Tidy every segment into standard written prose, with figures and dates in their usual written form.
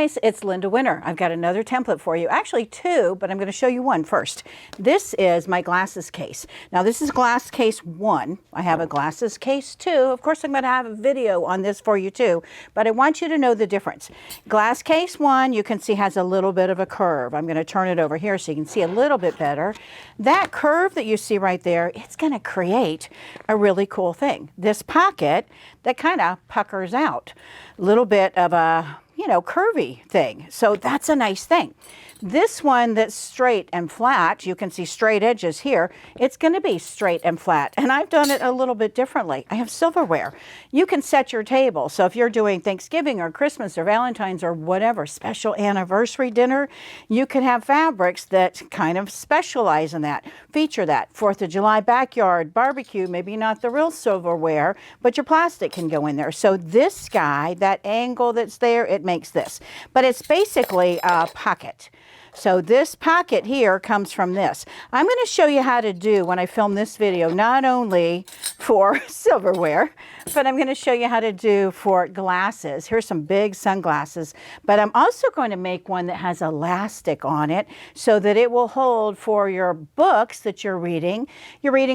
guys, it's Linda Winner. I've got another template for you, actually two, but I'm going to show you one first. This is my glasses case. Now this is glass case 1. I have a glasses case 2. Of course I'm going to have a video on this for you too, but I want you to know the difference. Glass case 1, you can see has a little bit of a curve. I'm going to turn it over here so you can see a little bit better. That curve that you see right there, it's going to create a really cool thing. This pocket that kind of puckers out. A little bit of a, curvy thing. So that's a nice thing. This one that's straight and flat, you can see straight edges here, it's going to be straight and flat. And I've done it a little bit differently. I have silverware. You can set your table. So if you're doing Thanksgiving or Christmas or Valentine's or whatever, special anniversary dinner, you can have fabrics that kind of specialize in that, feature that. 4th of July backyard, barbecue, maybe not the real silverware, but your plastic can go in there. So this guy, that angle that's there, it makes this. But it's basically a pocket. So this pocket here comes from this. I'm going to show you how to do when I film this video, not only for silverware, but I'm going to show you how to do for glasses. Here's some big sunglasses, but I'm also going to make one that has elastic on it so that it will hold for your books that you're reading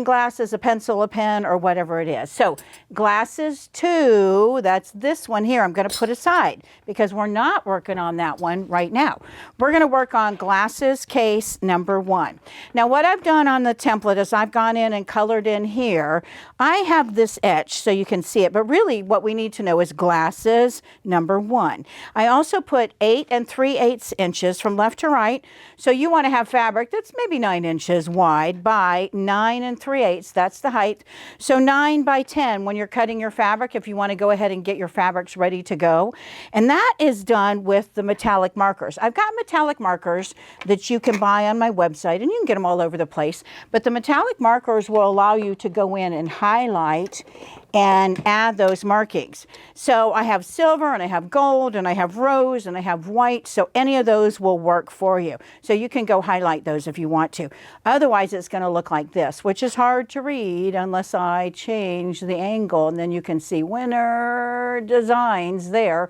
glasses, a pencil, a pen, or whatever it is. So glasses 2, that's this one here, I'm going to put aside because we're not working on that one right now. We're going to work on glasses case number 1. Now what I've done on the template is I've gone in and colored in here. I have this etched so you can see it, but really what we need to know is glasses number 1. I also put 8 3/8 inches from left to right. So you want to have fabric that's maybe 9 inches wide by 9 3/8. That's the height. So 9 by 10 when you're cutting your fabric, if you want to go ahead and get your fabrics ready to go. And that is done with the metallic markers. I've got metallic markers that you can buy on my website, and you can get them all over the place. But the metallic markers will allow you to go in and highlight and add those markings. So I have silver and I have gold and I have rose and I have white. So any of those will work for you. So you can go highlight those if you want to. Otherwise it's going to look like this, which is hard to read unless I change the angle, and then you can see Winner Designs there.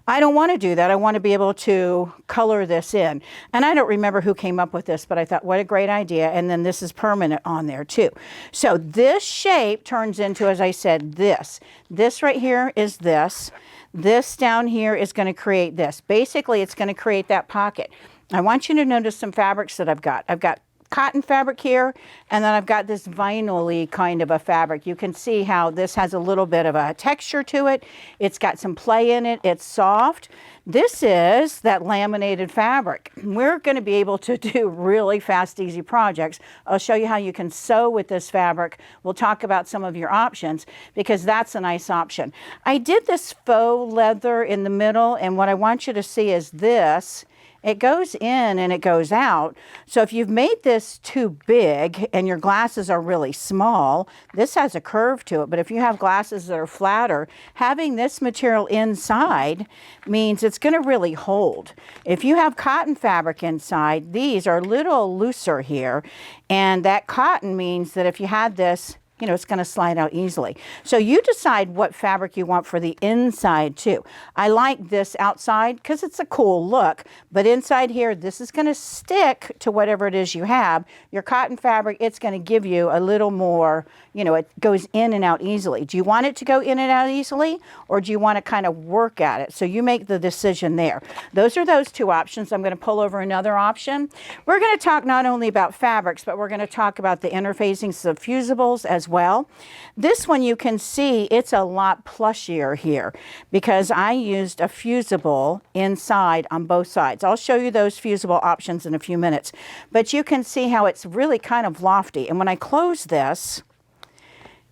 I don't want to do that. I want to be able to color this in. And I don't remember who came up with this, but I thought, what a great idea. And then this is permanent on there too. So this shape turns into, as I said, this. This right here is this. This down here is going to create this. Basically, it's going to create that pocket. I want you to notice some fabrics that I've got. I've got cotton fabric here, and then I've got this vinyl-y kind of a fabric. You can see how this has a little bit of a texture to it. It's got some play in it. It's soft. This is that laminated fabric. We're going to be able to do really fast, easy projects. I'll show you how you can sew with this fabric. We'll talk about some of your options because that's a nice option. I did this faux leather in the middle, and what I want you to see is this. It goes in and it goes out. So if you've made this too big and your glasses are really small, this has a curve to it. But if you have glasses that are flatter, having this material inside means it's going to really hold. If you have cotton fabric inside, these are a little looser here. And that cotton means that if you had this, it's going to slide out easily. So you decide what fabric you want for the inside too. I like this outside because it's a cool look, but inside here, this is going to stick to whatever it is you have. Your cotton fabric, it's going to give you a little more, it goes in and out easily. Do you want it to go in and out easily, or do you want to kind of work at it? So you make the decision there. Those are those two options. I'm going to pull over another option. We're going to talk not only about fabrics, but we're going to talk about the interfacings of fusibles as well. This one you can see it's a lot plushier here because I used a fusible inside on both sides. I'll show you those fusible options in a few minutes, but you can see how it's really kind of lofty. And when I close this,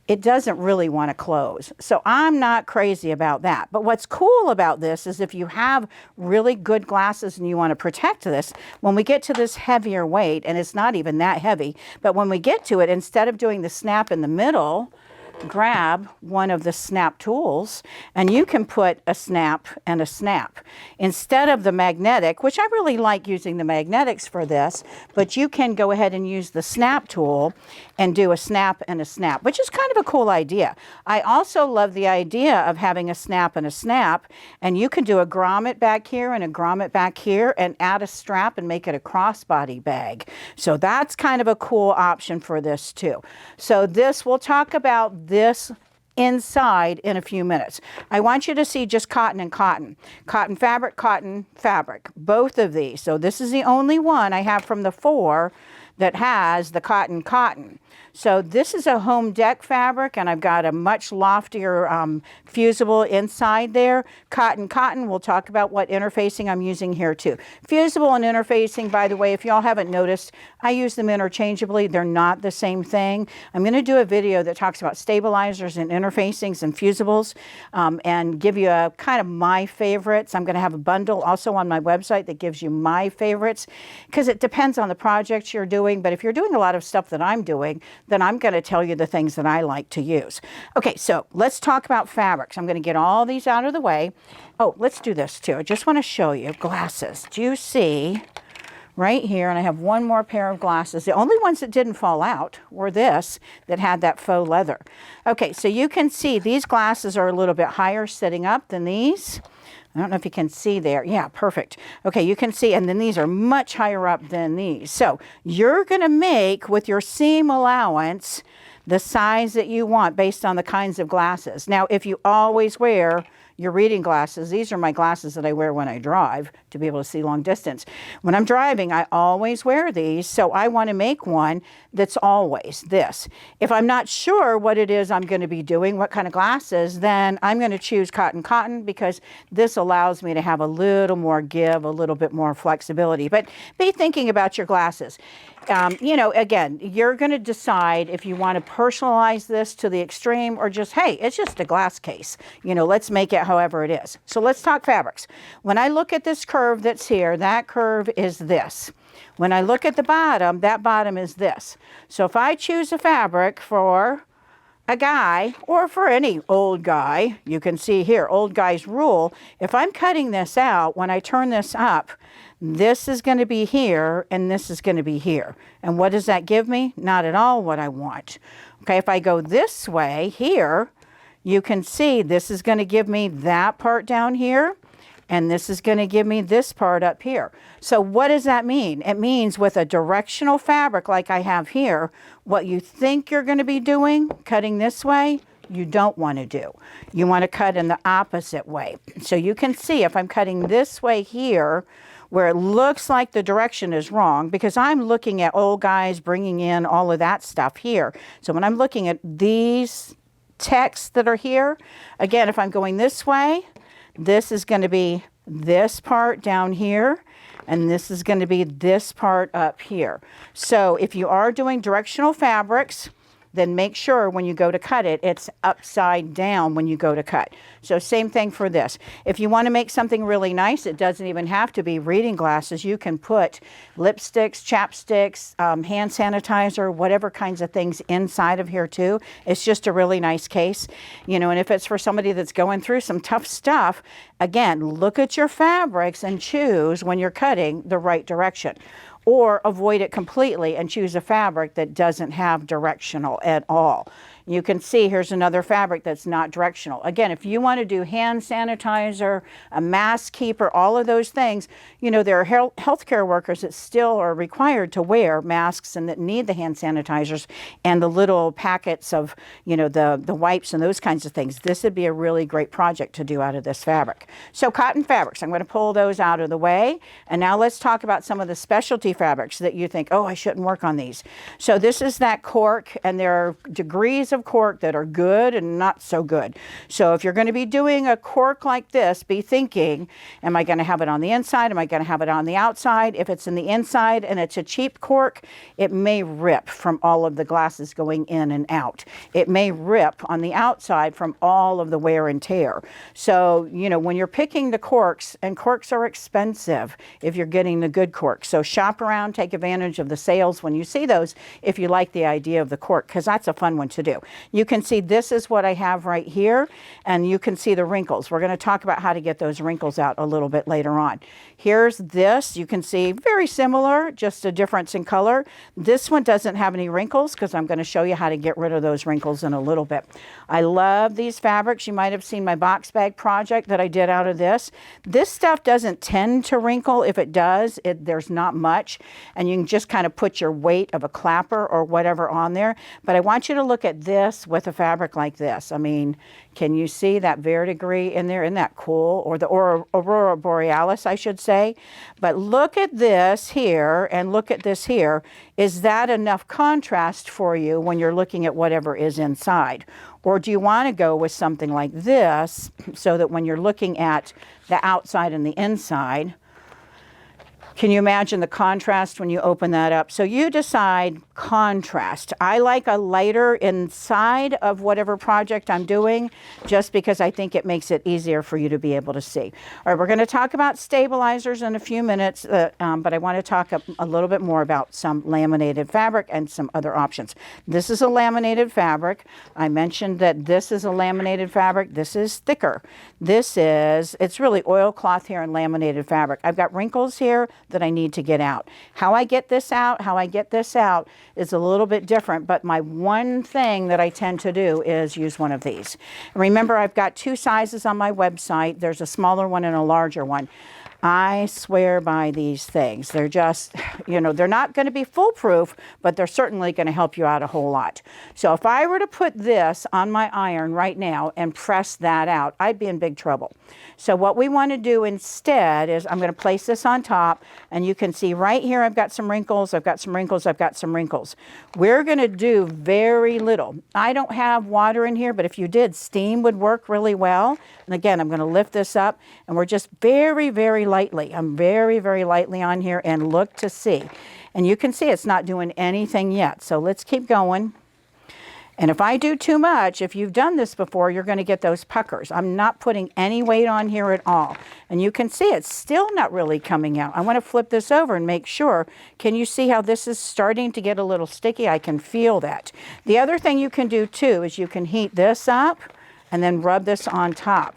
it doesn't really want to close. So I'm not crazy about that. But what's cool about this is if you have really good glasses and you want to protect this, when we get to this heavier weight, and it's not even that heavy, but when we get to it, instead of doing the snap in the middle, grab one of the snap tools and you can put a snap and a snap. Instead of the magnetic, which I really like using the magnetics for this, but you can go ahead and use the snap tool and do a snap and a snap, which is kind of a cool idea. I also love the idea of having a snap and a snap, and you can do a grommet back here and a grommet back here and add a strap and make it a crossbody bag. So that's kind of a cool option for this too. So this, we'll talk about this inside in a few minutes. I want you to see just cotton and cotton. Cotton fabric, both of these. So this is the only one I have from the 4 that has the cotton. So this is a home deck fabric, and I've got a much loftier fusible inside there. Cotton, we'll talk about what interfacing I'm using here too. Fusible and interfacing, by the way, if y'all haven't noticed, I use them interchangeably. They're not the same thing. I'm going to do a video that talks about stabilizers and interfacings and fusibles and give you a kind of my favorites. I'm going to have a bundle also on my website that gives you my favorites, because it depends on the project you're doing. But if you're doing a lot of stuff that I'm doing, then I'm going to tell you the things that I like to use. Okay, so let's talk about fabrics. I'm going to get all these out of the way. Oh, let's do this too. I just want to show you glasses. Do you see right here? And I have one more pair of glasses. The only ones that didn't fall out were this that had that faux leather. Okay, so you can see these glasses are a little bit higher sitting up than these. I don't know if you can see there. Yeah, perfect. Okay, you can see, and then these are much higher up than these. So you're going to make, with your seam allowance, the size that you want based on the kinds of glasses. Now, if you always wear your reading glasses, these are my glasses that I wear when I drive to be able to see long distance. When I'm driving, I always wear these, so I want to make one that's always this. If I'm not sure what it is I'm going to be doing, what kind of glasses, then I'm going to choose cotton because this allows me to have a little more give, a little bit more flexibility. But be thinking about your glasses. You know, again, you're going to decide if you want to personalize this to the extreme or just, hey, it's just a glass case. You know, let's make it however it is. So let's talk fabrics. When I look at this curve that's here, that curve is this. When I look at the bottom, that bottom is this. So if I choose a fabric for a guy or for any old guy, you can see here, old guy's rule. If I'm cutting this out, when I turn this up, this is going to be here and this is going to be here. And what does that give me? Not at all what I want. Okay, if I go this way here, you can see this is going to give me that part down here, and this is going to give me this part up here. So what does that mean? It means with a directional fabric like I have here, what you think you're going to be doing, cutting this way, you don't want to do. You want to cut in the opposite way. So you can see if I'm cutting this way here, where it looks like the direction is wrong, because I'm looking at old guys bringing in all of that stuff here. So when I'm looking at these texts that are here, again, if I'm going this way, this is going to be this part down here, and this is going to be this part up here. So if you are doing directional fabrics, then make sure when you go to cut it, it's upside down when you go to cut. So same thing for this. If you want to make something really nice, it doesn't even have to be reading glasses. You can put lipsticks, chapsticks, hand sanitizer, whatever kinds of things inside of here too. It's just a really nice case. You know, and if it's for somebody that's going through some tough stuff, again, look at your fabrics and choose when you're cutting the right direction. Or avoid it completely and choose a fabric that doesn't have directional at all. You can see here's another fabric that's not directional. Again, if you want to do hand sanitizer, a mask keeper, all of those things, you know, there are healthcare workers that still are required to wear masks and that need the hand sanitizers and the little packets of, you know, the wipes and those kinds of things. This would be a really great project to do out of this fabric. So cotton fabrics, I'm going to pull those out of the way. And now let's talk about some of the specialty fabrics that you think, oh, I shouldn't work on these. So this is that cork, and there are degrees of cork that are good and not so good. So if you're going to be doing a cork like this, be thinking, am I going to have it on the inside? Am I going to have it on the outside? If it's in the inside and it's a cheap cork, it may rip from all of the glasses going in and out. It may rip on the outside from all of the wear and tear. So, you know, when you're picking the corks, and corks are expensive if you're getting the good corks. So shop around, take advantage of the sales when you see those if you like the idea of the cork, because that's a fun one to do. You can see this is what I have right here, and you can see the wrinkles. We're going to talk about how to get those wrinkles out a little bit later on. Here's this. You can see very similar, just a difference in color. This one doesn't have any wrinkles because I'm going to show you how to get rid of those wrinkles in a little bit. I love these fabrics. You might have seen my box bag project that I did out of this. This stuff doesn't tend to wrinkle. If it does, there's not much, and you can just kind of put your weight of a clapper or whatever on there. But I want you to look at this with a fabric like this. I mean, can you see that verdigris in there? Isn't that cool? Or the Aurora Borealis, I should say. But look at this here and look at this here. Is that enough contrast for you when you're looking at whatever is inside? Or do you want to go with something like this so that when you're looking at the outside and the inside, can you imagine the contrast when you open that up? So you decide contrast. I like a lighter inside of whatever project I'm doing just because I think it makes it easier for you to be able to see. All right, we're going to talk about stabilizers in a few minutes, but I want to talk a little bit more about some laminated fabric and some other options. This is a laminated fabric. I mentioned that this is a laminated fabric. This is thicker. It's really oilcloth here and laminated fabric. I've got wrinkles here that I need to get out. How I get this out is a little bit different, but my one thing that I tend to do is use one of these. And remember, I've got two sizes on my website. There's a smaller one and a larger one. I swear by these things. They're just, they're not going to be foolproof, but they're certainly going to help you out a whole lot. So if I were to put this on my iron right now and press that out, I'd be in big trouble. So what we want to do instead is I'm going to place this on top, and you can see right here I've got some wrinkles, I've got some wrinkles, I've got some wrinkles. We're going to do very little. I don't have water in here, but if you did, steam would work really well. And again, I'm going to lift this up, and we're just very, very lightly. I'm very, very lightly on here, and look to see. And you can see it's not doing anything yet. So let's keep going. And if I do too much, if you've done this before, you're going to get those puckers. I'm not putting any weight on here at all. And you can see it's still not really coming out. I want to flip this over and make sure. Can you see how this is starting to get a little sticky? I can feel that. The other thing you can do too is you can heat this up and then rub this on top.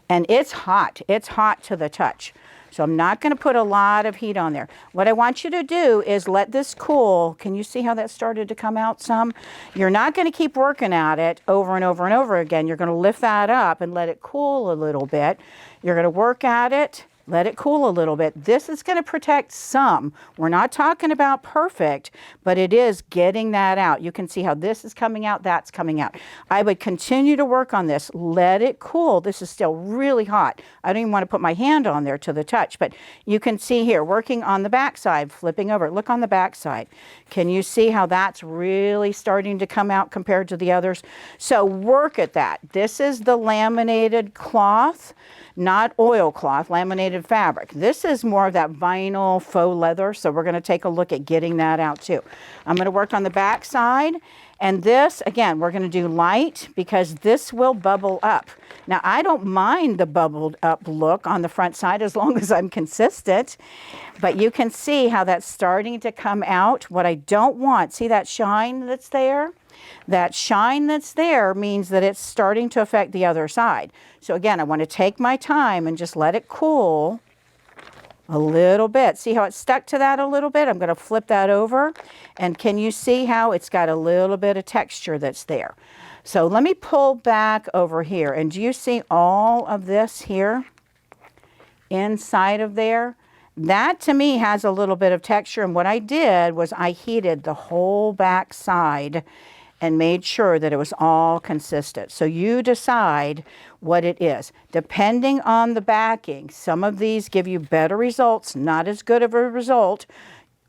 And it's hot. It's hot to the touch. So I'm not going to put a lot of heat on there. What I want you to do is let this cool. Can you see how that started to come out some? You're not going to keep working at it over and over and over again. You're going to lift that up and let it cool a little bit. You're going to work at it. Let it cool a little bit. This is going to protect some. We're not talking about perfect, but it is getting that out. You can see how this is coming out, that's coming out. I would continue to work on this. Let it cool. This is still really hot. I don't even want to put my hand on there to the touch, but you can see here, working on the back side, flipping over. Look on the back side. Can you see how that's really starting to come out compared to the others? So work at that. This is the laminated cloth, not oilcloth, laminated fabric. This is more of that vinyl faux leather, so we're going to take a look at getting that out too. I'm going to work on the back side, and this, again, we're going to do light because this will bubble up. Now, I don't mind the bubbled up look on the front side as long as I'm consistent, but you can see how that's starting to come out. What I don't want, see that shine that's there? That shine that's there means that it's starting to affect the other side. So again, I want to take my time and just let it cool a little bit. See how it's stuck to that a little bit? I'm going to flip that over. And can you see how it's got a little bit of texture that's there? So let me pull back over here. And do you see all of this here inside of there? That to me has a little bit of texture. And what I did was I heated the whole back side and made sure that it was all consistent. So you decide what it is. Depending on the backing, some of these give you better results, not as good of a result,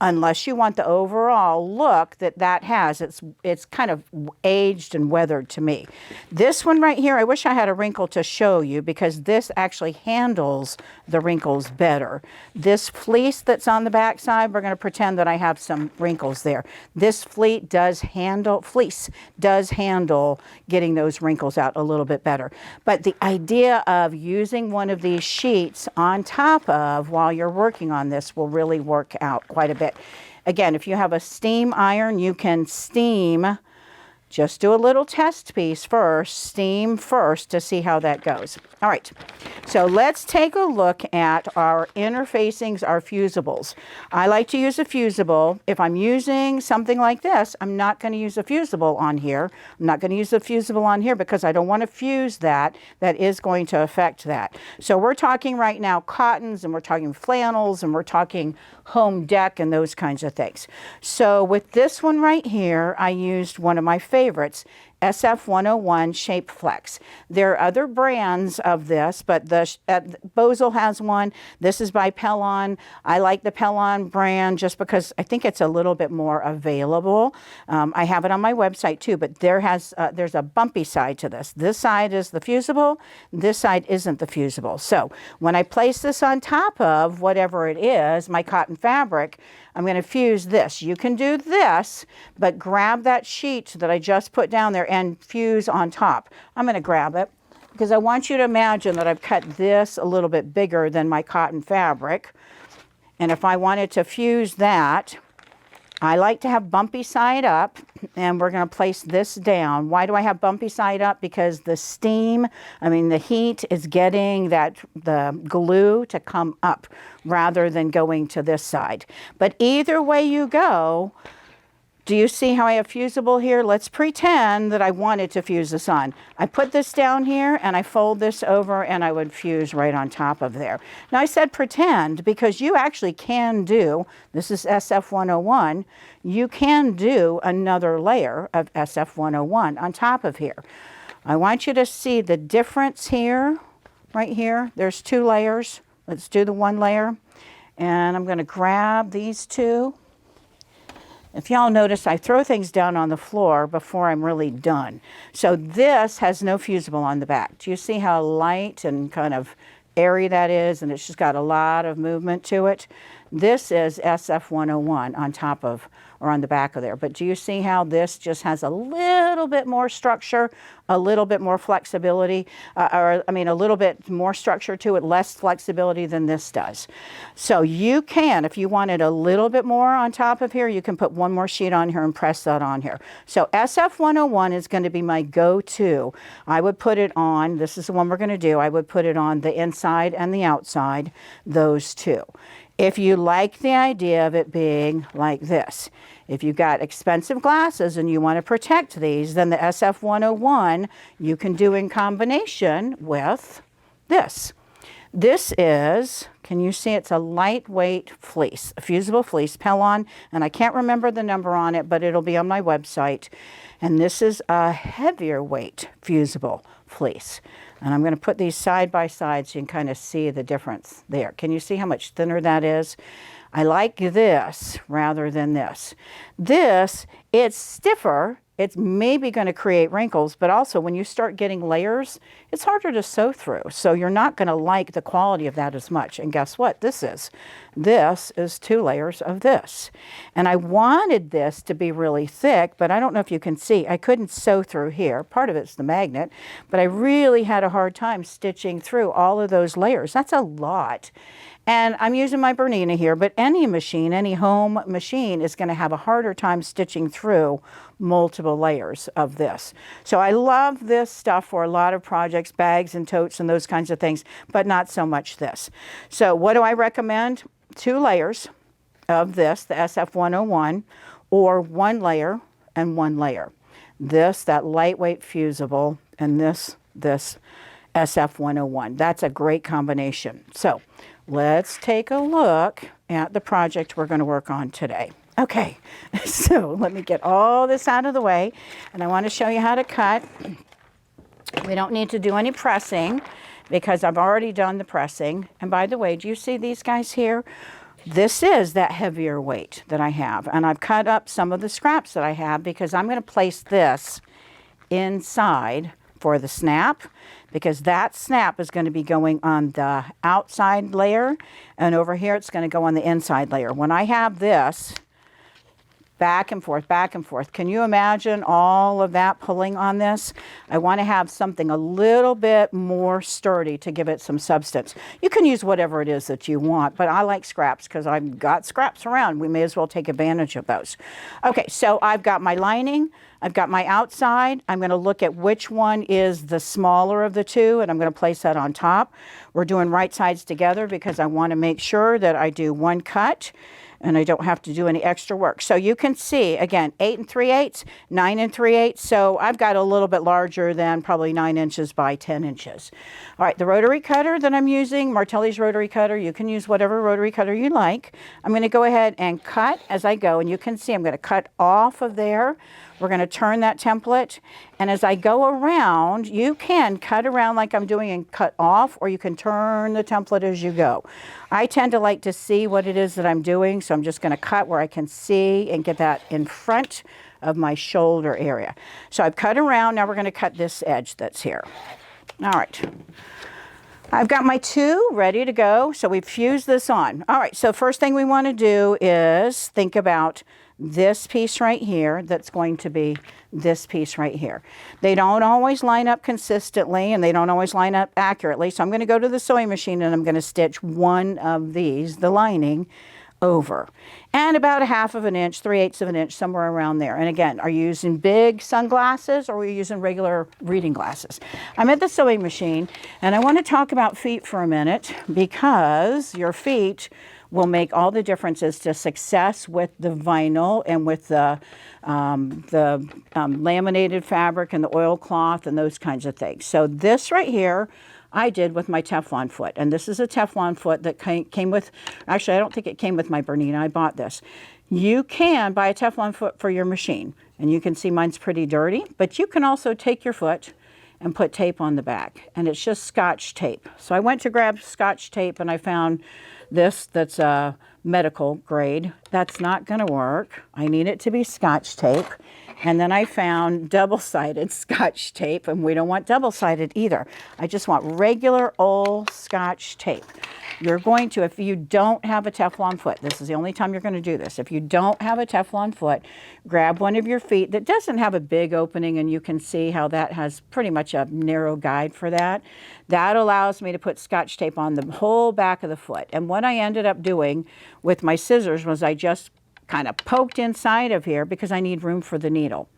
unless you want the overall look that has. It's kind of aged and weathered to me. This one right here, I wish I had a wrinkle to show you because this actually handles the wrinkles better. This fleece that's on the back side, we're going to pretend that I have some wrinkles there. This fleece does handle getting those wrinkles out a little bit better. But the idea of using one of these sheets on top of while you're working on this will really work out quite a bit. Again, if you have a steam iron, you can steam Just do a little test piece first, steam first to see how that goes. All right, so let's take a look at our interfacings, our fusibles. I like to use a fusible. If I'm using something like this, I'm not going to use a fusible on here. I'm not going to use a fusible on here because I don't want to fuse that. That is going to affect that. So we're talking right now cottons, and we're talking flannels, and we're talking home deck and those kinds of things. So with this one right here, I used one of my favorites, SF101 Shape Flex. There are other brands of this, but Bosel has one. This is by Pellon. I like the Pellon brand just because I think it's a little bit more available. I have it on my website too, but there's a bumpy side to this. This side is the fusible. This side isn't the fusible. So when I place this on top of whatever it is, my cotton fabric, I'm going to fuse this. You can do this, but grab that sheet that I just put down there and fuse on top. I'm going to grab it because I want you to imagine that I've cut this a little bit bigger than my cotton fabric. And if I wanted to fuse that, I like to have bumpy side up, and we're going to place this down. Why do I have bumpy side up? Because the steam, the heat is getting the glue to come up rather than going to this side. But either way you go, do you see how I have fusible here? Let's pretend that I wanted to fuse this on. I put this down here and I fold this over and I would fuse right on top of there. Now I said pretend because you actually can do, this is SF101, you can do another layer of SF101 on top of here. I want you to see the difference here, right here. There's 2 layers. Let's do the 1 layer. And I'm going to grab these 2. If y'all notice, I throw things down on the floor before I'm really done. So this has no fusible on the back. Do you see how light and kind of airy that is? And it's just got a lot of movement to it. This is SF101 on top of, or on the back of there. But do you see how this just has a little bit more structure, a little bit more flexibility, a little bit more structure to it, less flexibility than this does. So you can, if you wanted a little bit more on top of here, you can put 1 more sheet on here and press that on here. So SF101 is going to be my go-to. I would put it on, this is the one we're going to do, I would put it on the inside and the outside, those 2. If you like the idea of it being like this, if you've got expensive glasses and you want to protect these, then the SF101 you can do in combination with this. This is, can you see, it's a lightweight fleece, a fusible fleece, Pellon, and I can't remember the number on it, but it'll be on my website. And this is a heavier weight fusible fleece. And I'm going to put these side by side so you can kind of see the difference there. Can you see how much thinner that is? I like this rather than this. This, it's stiffer. It's maybe going to create wrinkles, but also when you start getting layers, it's harder to sew through. So you're not going to like the quality of that as much. And guess what this is? This is 2 layers of this. And I wanted this to be really thick, but I don't know if you can see. I couldn't sew through here. Part of it's the magnet, but I really had a hard time stitching through all of those layers. That's a lot. And I'm using my Bernina here, but any machine, any home machine is going to have a harder time stitching through multiple layers of this. So I love this stuff for a lot of projects, bags and totes and those kinds of things, but not so much this. So what do I recommend? 2 layers of this, the SF101, or 1 layer and 1 layer. This, that lightweight fusible, and this SF101. That's a great combination. So let's take a look at the project we're going to work on today. Okay, so let me get all this out of the way, and I want to show you how to cut. We don't need to do any pressing because I've already done the pressing. And by the way, do you see these guys here? This is that heavier weight that I have, and I've cut up some of the scraps that I have because I'm going to place this inside for the snap, because that snap is going to be going on the outside layer, and over here it's going to go on the inside layer. When I have this back and forth, back and forth. Can you imagine all of that pulling on this? I want to have something a little bit more sturdy to give it some substance. You can use whatever it is that you want, but I like scraps because I've got scraps around. We may as well take advantage of those. Okay, so I've got my lining. I've got my outside. I'm going to look at which one is the smaller of the two, and I'm going to place that on top. We're doing right sides together because I want to make sure that I do one cut and I don't have to do any extra work. So you can see, again, 8 3/8, 9 3/8. So I've got a little bit larger than probably 9 inches by 10 inches. All right, the rotary cutter that I'm using, Martelli's rotary cutter, you can use whatever rotary cutter you like. I'm going to go ahead and cut as I go, and you can see I'm going to cut off of there. We're going to turn that template, and as I go around, you can cut around like I'm doing and cut off, or you can turn the template as you go. I tend to like to see what it is that I'm doing, so I'm just going to cut where I can see and get that in front of my shoulder area. So I've cut around. Now we're going to cut this edge that's here. All right. I've got my two ready to go, so we've fused this on. All right, so first thing we want to do is think about this piece right here that's going to be this piece right here. They don't always line up consistently and they don't always line up accurately, so I'm going to go to the sewing machine and I'm going to stitch one of these, the lining, over. And about 1/2 of an inch, 3/8 of an inch, somewhere around there. And again, are you using big sunglasses or are you using regular reading glasses? I'm at the sewing machine and I want to talk about feet for a minute because your feet will make all the differences to success with the vinyl and with the laminated fabric and the oilcloth and those kinds of things. So this right here I did with my Teflon foot, and this is a Teflon foot that came with, actually I don't think it came with my Bernina, I bought this. You can buy a Teflon foot for your machine, and you can see mine's pretty dirty, but you can also take your foot and put tape on the back, and it's just Scotch tape. So I went to grab Scotch tape and I found this that's a medical grade. That's not going to work. I need it to be Scotch tape. And then I found double-sided Scotch tape, and we don't want double-sided either. I just want regular old Scotch tape. You're going to, if you don't have a Teflon foot, this is the only time you're going to do this. If you don't have a Teflon foot, grab one of your feet that doesn't have a big opening, and you can see how that has pretty much a narrow guide for that. That allows me to put Scotch tape on the whole back of the foot. And what I ended up doing with my scissors was I just kind of poked inside of here because I need room for the needle.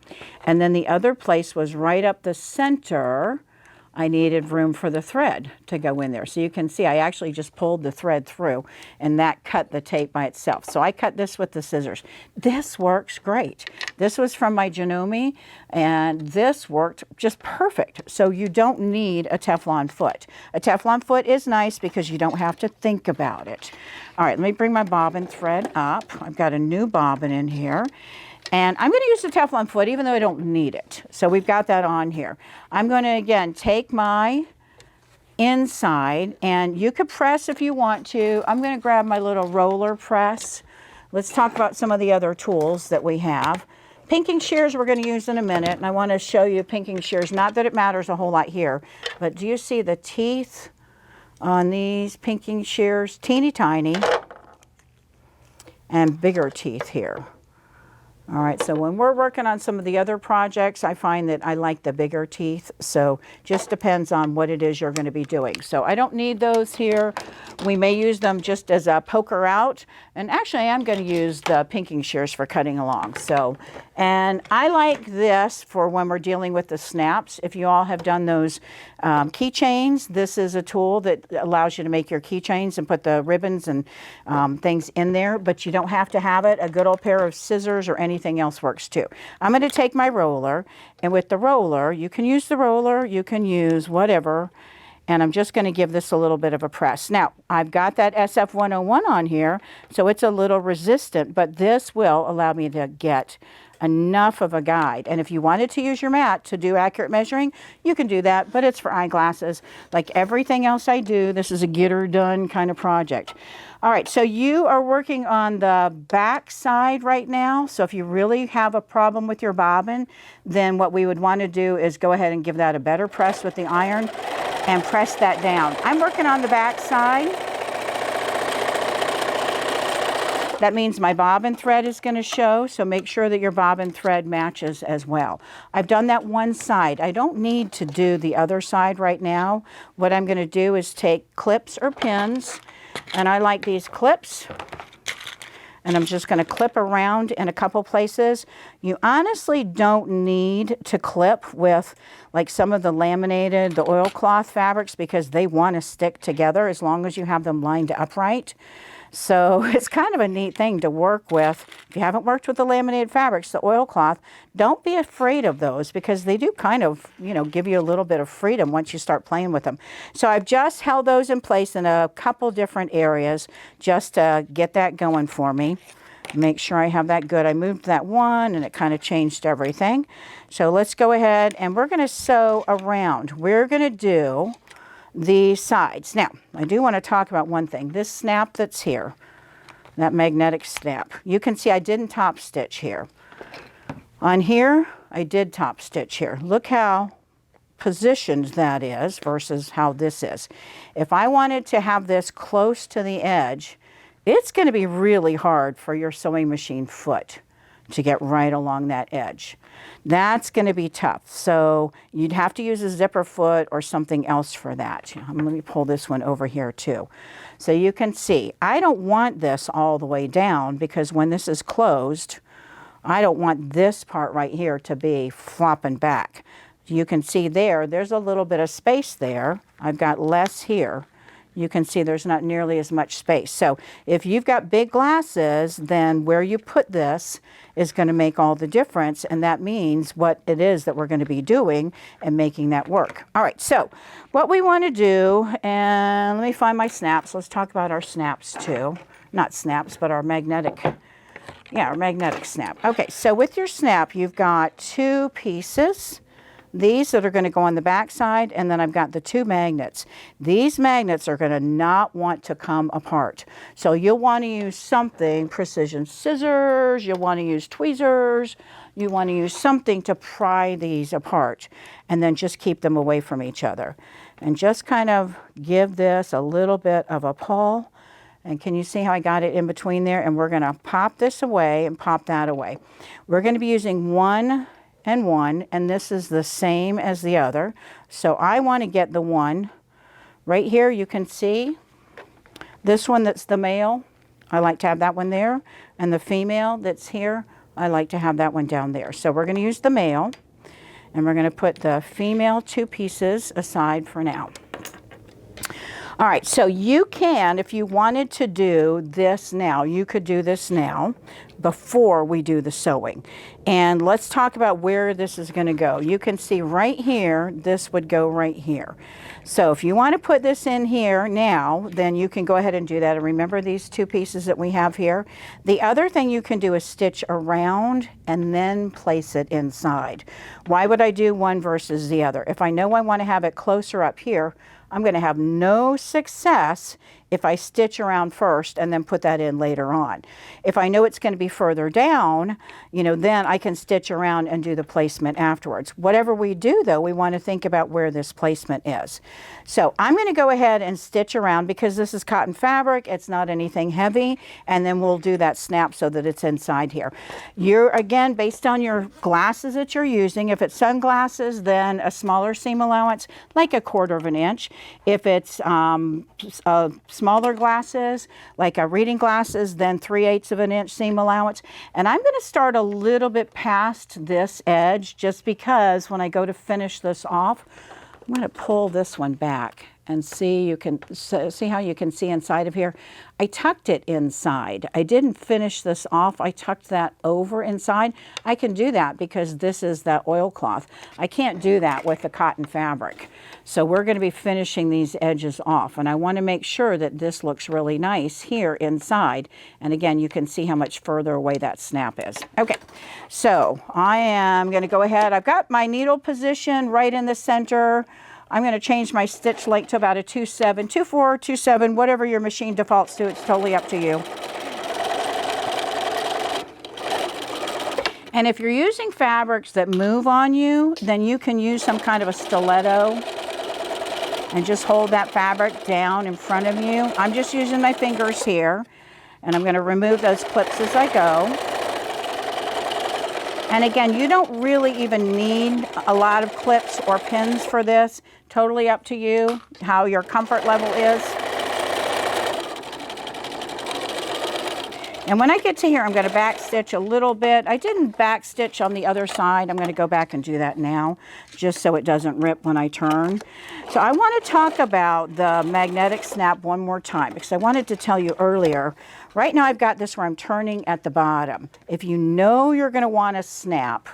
And then the other place was right up the center. I needed room for the thread to go in there. So you can see I actually just pulled the thread through and that cut the tape by itself. So I cut this with the scissors. This works great. This was from my Janome and this worked just perfect. So you don't need a Teflon foot. A Teflon foot is nice because you don't have to think about it. All right, let me bring my bobbin thread up. I've got a new bobbin in here. And I'm going to use the Teflon foot even though I don't need it. So we've got that on here. I'm going to, again, take my inside, and you could press if you want to. I'm going to grab my little roller press. Let's talk about some of the other tools that we have. Pinking shears we're going to use in a minute, and I want to show you pinking shears. Not that it matters a whole lot here, but do you see the teeth on these pinking shears? Teeny tiny and bigger teeth here. All right, so when we're working on some of the other projects, I find that I like the bigger teeth. So just depends on what it is you're going to be doing. So I don't need those here. We may use them just as a poker out. And actually, I'm going to use the pinking shears for cutting along. So, and I like this for when we're dealing with the snaps. If you all have done those keychains, this is a tool that allows you to make your keychains and put the ribbons and things in there. But you don't have to have it. A good old pair of scissors or anything else works too. I'm going to take my roller, and with the roller, you can use the roller, you can use whatever, and I'm just going to give this a little bit of a press. Now, I've got that SF101 on here, so it's a little resistant, but this will allow me to get enough of a guide. And if you wanted to use your mat to do accurate measuring, you can do that, but it's for eyeglasses. Like everything else I do, this is a get her done kind of project. All right, so you are working on the back side right now. So if you really have a problem with your bobbin, then what we would want to do is go ahead and give that a better press with the iron and press that down. I'm working on the back side. That means my bobbin thread is going to show, so make sure that your bobbin thread matches as well. I've done that one side. I don't need to do the other side right now. What I'm going to do is take clips or pins, and I like these clips, and I'm just going to clip around in a couple places. You honestly don't need to clip with like some of the laminated, the oilcloth fabrics, because they want to stick together as long as you have them lined upright. So it's kind of a neat thing to work with. If you haven't worked with the laminated fabrics, the oilcloth, don't be afraid of those, because they do kind of, you know, give you a little bit of freedom once you start playing with them. So I've just held those in place in a couple different areas just to get that going for me. Make sure I have that good. I moved that one and it kind of changed everything. So let's go ahead and we're going to sew around. We're going to do the sides. Now, I do want to talk about one thing. This snap that's here, that magnetic snap, you can see I didn't top stitch here. On here, I did top stitch here. Look how positioned that is versus how this is. If I wanted to have this close to the edge, it's going to be really hard for your sewing machine foot to get right along that edge. That's going to be tough. So you'd have to use a zipper foot or something else for that. Let me pull this one over here too. So you can see, I don't want this all the way down, because when this is closed, I don't want this part right here to be flopping back. You can see there's a little bit of space there. I've got less here. You can see there's not nearly as much space. So if you've got big glasses, then where you put this is going to make all the difference. And that means what it is that we're going to be doing and making that work. All right, so what we want to do, and let me find my snaps. Let's talk about our snaps too. Not snaps, but our magnetic, our magnetic snap. Okay, so with your snap, you've got two pieces. These that are going to go on the back side, and then I've got the two magnets. These magnets are going to not want to come apart. So you'll want to use something, precision scissors, you'll want to use tweezers, you want to use something to pry these apart, and then just keep them away from each other. And just kind of give this a little bit of a pull. And can you see how I got it in between there? And we're going to pop this away and pop that away. We're going to be using one and one, and this is the same as the other. So I want to get the one right here. You can see this one that's the male, I like to have that one there, and the female that's here, I like to have that one down there. So we're going to use the male, and we're going to put the female two pieces aside for now. All right, so you can, if you wanted to do this now, you could do this now before we do the sewing. And let's talk about where this is going to go. You can see right here, this would go right here. So if you want to put this in here now, then you can go ahead and do that. And remember these two pieces that we have here? The other thing you can do is stitch around and then place it inside. Why would I do one versus the other? If I know I want to have it closer up here, I'm going to have no success if I stitch around first and then put that in later on. If I know it's going to be further down, then I can stitch around and do the placement afterwards. Whatever we do though, we want to think about where this placement is. So I'm going to go ahead and stitch around because this is cotton fabric, it's not anything heavy, and then we'll do that snap so that it's inside here. You're, again, based on your glasses that you're using, if it's sunglasses, then a smaller seam allowance, like 1/4 of an inch. If it's smaller glasses, like reading glasses, then 3/8 of an inch seam allowance. And I'm going to start a little bit past this edge just because when I go to finish this off, I'm going to pull this one back and see, you can see how you can see inside of here. I tucked it inside. I didn't finish this off. I tucked that over inside. I can do that because this is that oilcloth. I can't do that with the cotton fabric. So we're going to be finishing these edges off, and I want to make sure that this looks really nice here inside. And again, you can see how much further away that snap is. Okay, so I am going to go ahead. I've got my needle position right in the center. I'm going to change my stitch length to about a 2/7, 2/4, 2/7, whatever your machine defaults to. It's totally up to you. And if you're using fabrics that move on you, then you can use some kind of a stiletto and just hold that fabric down in front of you. I'm just using my fingers here. And I'm going to remove those clips as I go. And again, you don't really even need a lot of clips or pins for this. Totally up to you, how your comfort level is. And when I get to here, I'm going to back stitch a little bit. I didn't back stitch on the other side. I'm going to go back and do that now, just so it doesn't rip when I turn. So I want to talk about the magnetic snap one more time, because I wanted to tell you earlier, right now I've got this where I'm turning at the bottom. If you know you're going to want a snap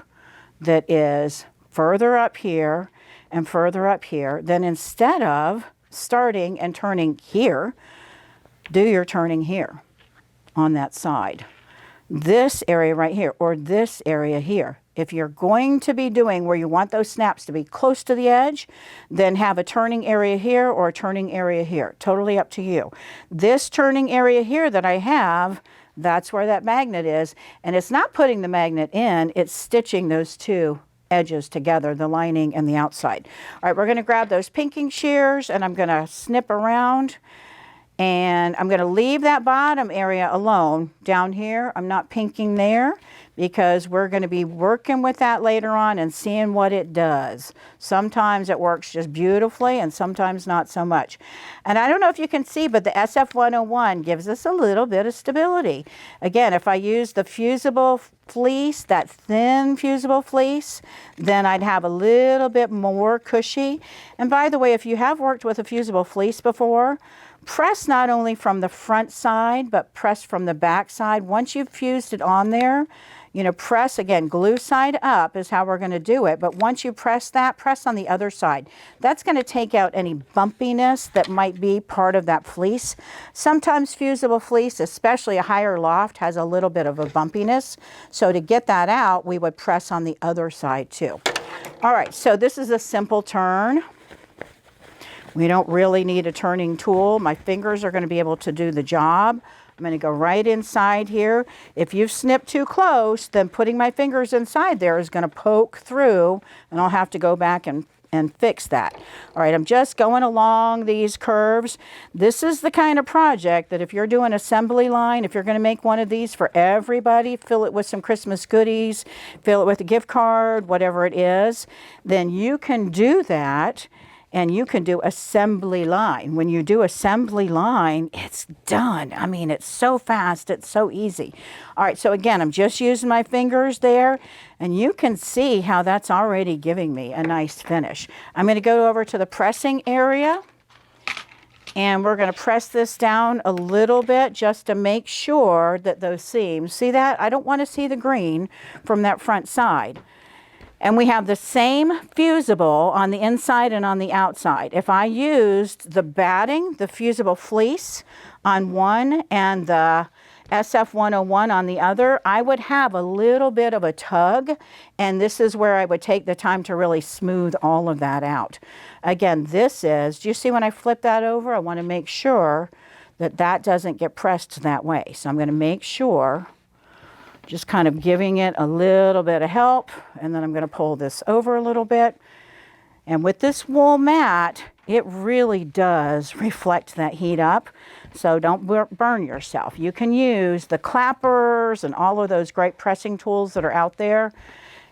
that is further up here and further up here, then instead of starting and turning here, do your turning here on that side. This area right here, or this area here. If you're going to be doing where you want those snaps to be close to the edge, then have a turning area here or a turning area here. Totally up to you. This turning area here that I have, that's where that magnet is. And it's not putting the magnet in, it's stitching those two edges together, the lining and the outside. All right, we're going to grab those pinking shears and I'm going to snip around. And I'm going to leave that bottom area alone down here. I'm not pinking there because we're going to be working with that later on and seeing what it does. Sometimes it works just beautifully and sometimes not so much. And I don't know if you can see, but the SF101 gives us a little bit of stability. Again, if I use the Fusible fleece, that thin Fusible fleece, then I'd have a little bit more cushy. And by the way, if you have worked with a Fusible fleece before, press not only from the front side, but press from the back side. Once you've fused it on there, you know, press again, glue side up is how we're going to do it. But once you press that, press on the other side. That's going to take out any bumpiness that might be part of that fleece. Sometimes Fusible fleece, especially a higher loft, has a little bit of a bumpiness. So to get that out, we would press on the other side too. All right, so this is a simple turn. We don't really need a turning tool. My fingers are going to be able to do the job. I'm going to go right inside here. If you've snipped too close, then putting my fingers inside there is going to poke through, and I'll have to go back and fix that. All right, I'm just going along these curves. This is the kind of project that if you're doing assembly line, if you're going to make one of these for everybody, fill it with some Christmas goodies, fill it with a gift card, whatever it is, then you can do that. And you can do assembly line. When you do assembly line, it's done. I mean, it's so fast, it's so easy. All right, so again, I'm just using my fingers there, and you can see how that's already giving me a nice finish. I'm going to go over to the pressing area, and we're going to press this down a little bit just to make sure that those seams, see that? I don't want to see the green from that front side. And we have the same Fusible on the inside and on the outside. If I used the batting, the Fusible fleece on one and the SF101 on the other, I would have a little bit of a tug, and this is where I would take the time to really smooth all of that out. Again, this is, do you see when I flip that over? I want to make sure that that doesn't get pressed that way. So I'm going to make sure, just kind of giving it a little bit of help, and then I'm going to pull this over a little bit. And with this wool mat, it really does reflect that heat up, so don't burn yourself. You can use the clappers and all of those great pressing tools that are out there.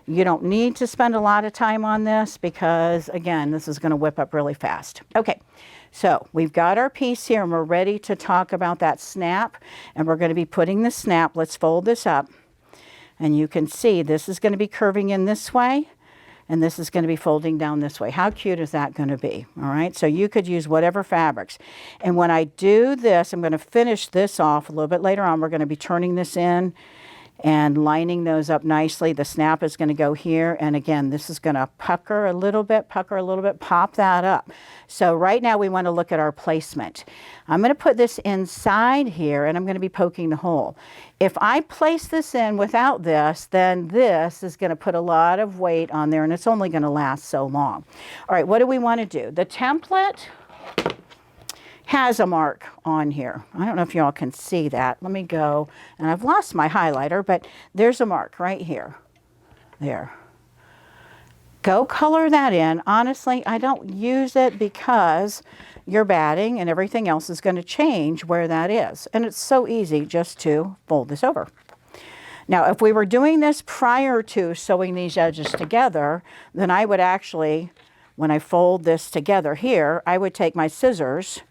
You don't need to spend a lot of time on this because, again, this is going to whip up really fast. Okay, so we've got our piece here, and we're ready to talk about that snap, and we're going to be putting the snap. Let's fold this up. And you can see this is going to be curving in this way, and this is going to be folding down this way. How cute is that going to be? All right, so you could use whatever fabrics. And when I do this, I'm going to finish this off a little bit later on. We're going to be turning this in and lining those up nicely. The snap is going to go here, and again, this is going to pucker a little bit, pop that up. So right now we want to look at our placement. I'm going to put this inside here, and I'm going to be poking the hole. If I place this in without this, then this is going to put a lot of weight on there, and it's only going to last so long. All right, what do we want to do? The template has a mark on here. I don't know if y'all can see that. Let me go, and I've lost my highlighter, but there's a mark right here. There. Go color that in. Honestly, I don't use it because your batting and everything else is going to change where that is. And it's so easy just to fold this over. Now, if we were doing this prior to sewing these edges together, then I would actually, when I fold this together here, I would take my scissors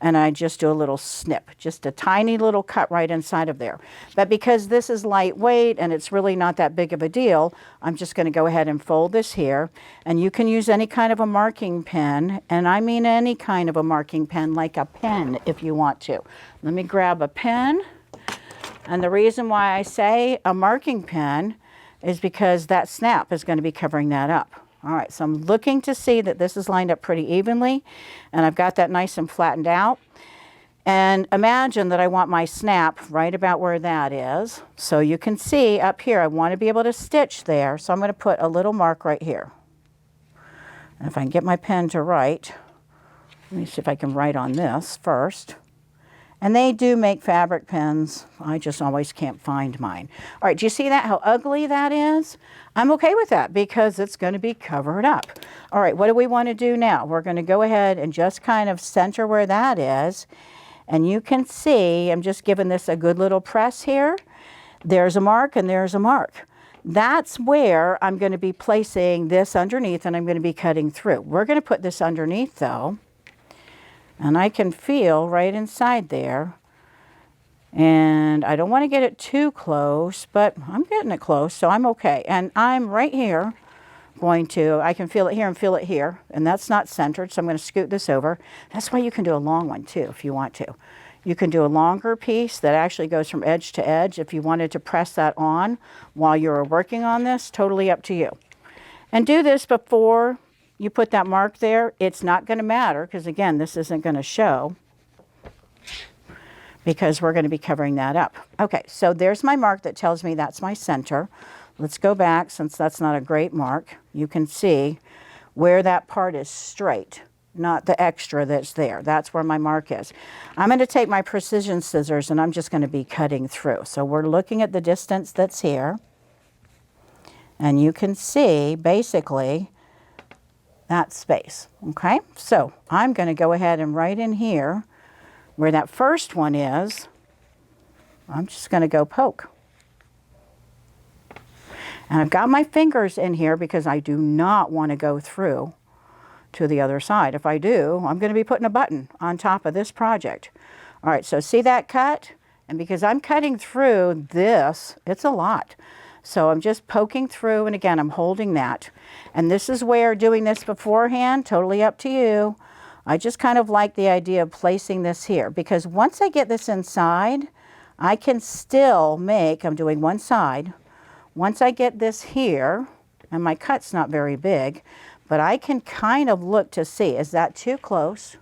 and I just do a little snip, just a tiny little cut right inside of there. But because this is lightweight and it's really not that big of a deal, I'm just going to go ahead and fold this here. And you can use any kind of a marking pen, and I mean any kind of a marking pen, like a pen if you want to. Let me grab a pen. And the reason why I say a marking pen is because that snap is going to be covering that up. All right, so I'm looking to see that this is lined up pretty evenly, and I've got that nice and flattened out. And imagine that I want my snap right about where that is. So you can see up here, I want to be able to stitch there. So I'm going to put a little mark right here. And if I can get my pen to write, let me see if I can write on this first. And they do make fabric pens. I just always can't find mine. All right, do you see that, how ugly that is? I'm okay with that because it's going to be covered up. All right, what do we want to do now? We're going to go ahead and just kind of center where that is. And you can see, I'm just giving this a good little press here. There's a mark and there's a mark. That's where I'm going to be placing this underneath, and I'm going to be cutting through. We're going to put this underneath though. And I can feel right inside there. And I don't want to get it too close, but I'm getting it close, so I'm okay. And I'm right here I can feel it here and feel it here. And that's not centered, so I'm going to scoot this over. That's why you can do a long one too, if you want to. You can do a longer piece that actually goes from edge to edge. If you wanted to press that on while you're working on this, totally up to you. And do this before you put that mark there. It's not going to matter because, again, this isn't going to show because we're going to be covering that up. Okay, so there's my mark that tells me that's my center. Let's go back, since that's not a great mark. You can see where that part is straight, not the extra that's there. That's where my mark is. I'm going to take my precision scissors and I'm just going to be cutting through. So we're looking at the distance that's here. And you can see basically that space, okay? So I'm going to go ahead and right in here where that first one is, I'm just going to go poke. And I've got my fingers in here because I do not want to go through to the other side. If I do, I'm going to be putting a button on top of this project. All right, so see that cut? And because I'm cutting through this, it's a lot. So I'm just poking through, and again, I'm holding that. And this is where doing this beforehand, totally up to you. I just kind of like the idea of placing this here because once I get this inside, I can still make, I'm doing one side. Once I get this here, and my cut's not very big, but I can kind of look to see, is that too close?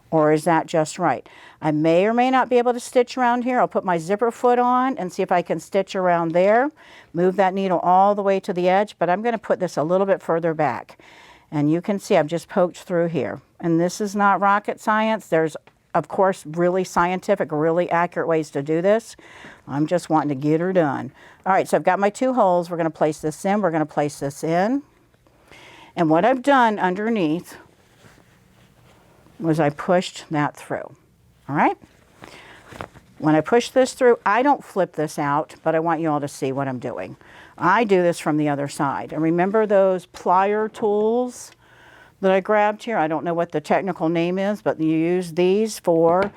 Or is that just right? I may or may not be able to stitch around here. I'll put my zipper foot on and see if I can stitch around there. Move that needle all the way to the edge, but I'm going to put this a little bit further back. And you can see I've just poked through here. And this is not rocket science. There's, of course, really scientific, really accurate ways to do this. I'm just wanting to get her done. All right, so I've got my two holes. We're going to place this in. We're going to place this in. And what I've done underneath was I pushed that through. All right? When I push this through, I don't flip this out, but I want you all to see what I'm doing. I do this from the other side. And remember those plier tools that I grabbed here? I don't know what the technical name is, but you use these for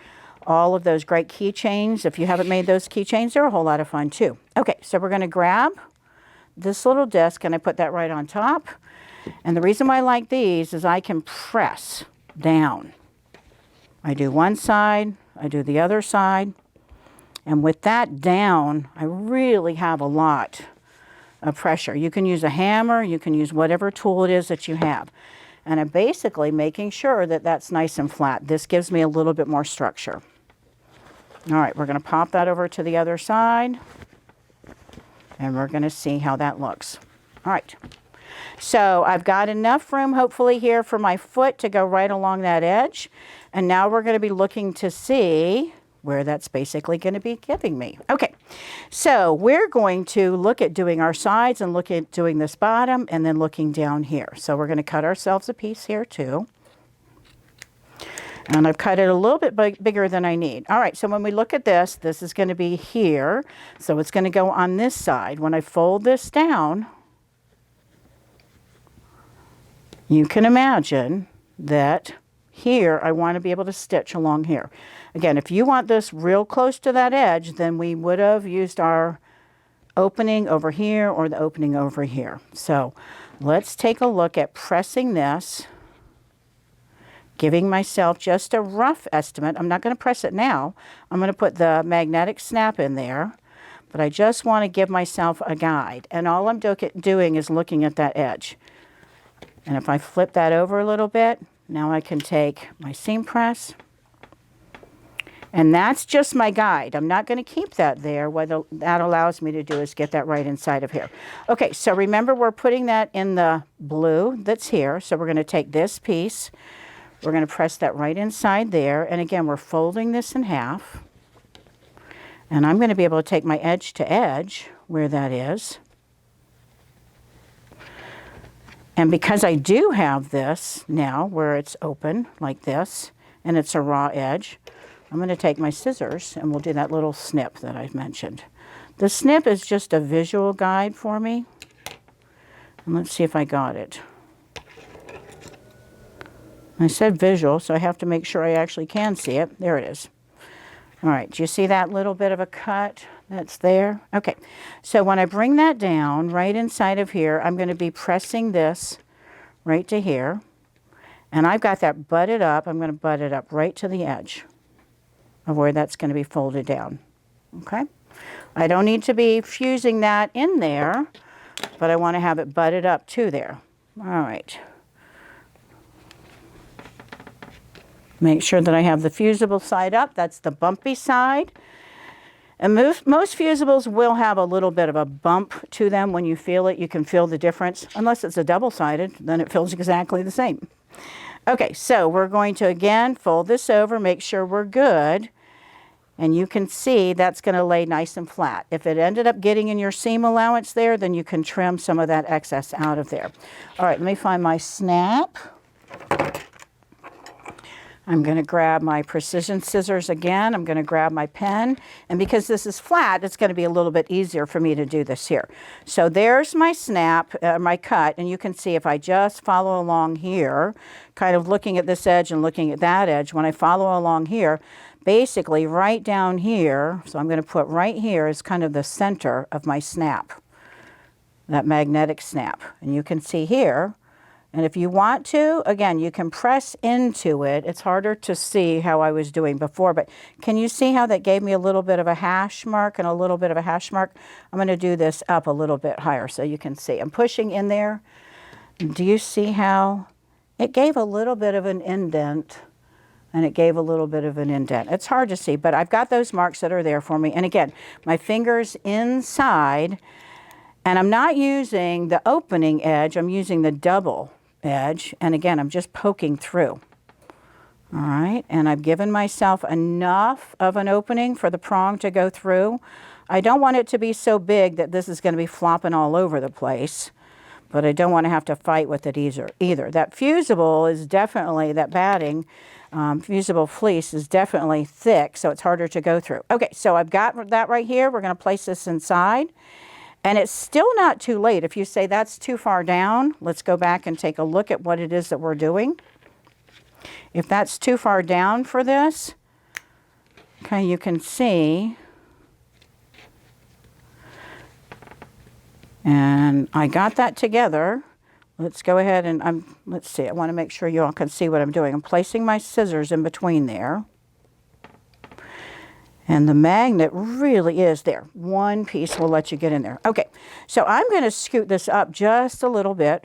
all of those great keychains. If you haven't made those keychains, they're a whole lot of fun too. Okay, so we're going to grab this little disc and I put that right on top. And the reason why I like these is I can press down. I do one side, I do the other side. And with that down, I really have a lot of pressure. You can use a hammer, you can use whatever tool it is that you have. And I'm basically making sure that that's nice and flat. This gives me a little bit more structure. All right, we're going to pop that over to the other side. And we're going to see how that looks. All right. So I've got enough room, hopefully, here for my foot to go right along that edge. And now we're going to be looking to see where that's basically going to be giving me. Okay, so we're going to look at doing our sides and look at doing this bottom and then looking down here. So we're going to cut ourselves a piece here too. And I've cut it a little bit bigger than I need. All right, so when we look at this, this is going to be here. So it's going to go on this side. When I fold this down, you can imagine that here I want to be able to stitch along here. Again, if you want this real close to that edge, then we would have used our opening over here or the opening over here. So let's take a look at pressing this, giving myself just a rough estimate. I'm not going to press it now. I'm going to put the magnetic snap in there, but I just want to give myself a guide. And all I'm doing is looking at that edge. And if I flip that over a little bit, now I can take my seam press. And that's just my guide. I'm not going to keep that there. What that allows me to do is get that right inside of here. Okay, so remember we're putting that in the blue that's here. So we're going to take this piece. We're going to press that right inside there. And again, we're folding this in half. And I'm going to be able to take my edge to edge where that is. And because I do have this now where it's open like this, and it's a raw edge, I'm going to take my scissors and we'll do that little snip that I've mentioned. The snip is just a visual guide for me. And let's see if I got it. I said visual, so I have to make sure I actually can see it. There it is. All right, do you see that little bit of a cut that's there? Okay, so when I bring that down right inside of here, I'm going to be pressing this right to here. And I've got that butted up. I'm going to butt it up right to the edge of where that's going to be folded down. Okay, I don't need to be fusing that in there, but I want to have it butted up to there. All right. Make sure that I have the fusible side up. That's the bumpy side. And most fusibles will have a little bit of a bump to them. When you feel it, you can feel the difference. Unless it's a double-sided, then it feels exactly the same. Okay, so we're going to, again, fold this over, make sure we're good. And you can see that's going to lay nice and flat. If it ended up getting in your seam allowance there, then you can trim some of that excess out of there. All right, let me find my snap. I'm going to grab my precision scissors again. I'm going to grab my pen. And because this is flat, it's going to be a little bit easier for me to do this here. So there's my snap, my cut. And you can see if I just follow along here, kind of looking at this edge and looking at that edge, when I follow along here, basically right down here, so I'm going to put right here is kind of the center of my snap, that magnetic snap. And you can see here, and if you want to, again, you can press into it. It's harder to see how I was doing before, but can you see how that gave me a little bit of a hash mark and a little bit of a hash mark? I'm going to do this up a little bit higher so you can see. I'm pushing in there. Do you see how it gave a little bit of an indent? And it gave a little bit of an indent. It's hard to see, but I've got those marks that are there for me. And again, my fingers inside, and I'm not using the opening edge, I'm using the double edge. And again, I'm just poking through. All right, and I've given myself enough of an opening for the prong to go through. I don't want it to be so big that this is going to be flopping all over the place, but I don't want to have to fight with it either. That fusible is definitely, that batting, fusible fleece is definitely thick, so it's harder to go through. Okay, so I've got that right here. We're going to place this inside. And it's still not too late. If you say that's too far down, let's go back and take a look at what it is that we're doing. If that's too far down for this, okay, you can see. And I got that together. Let's go ahead and let's see. I want to make sure you all can see what I'm doing. I'm placing my scissors in between there. And the magnet really is there. One piece will let you get in there. Okay, so I'm going to scoot this up just a little bit.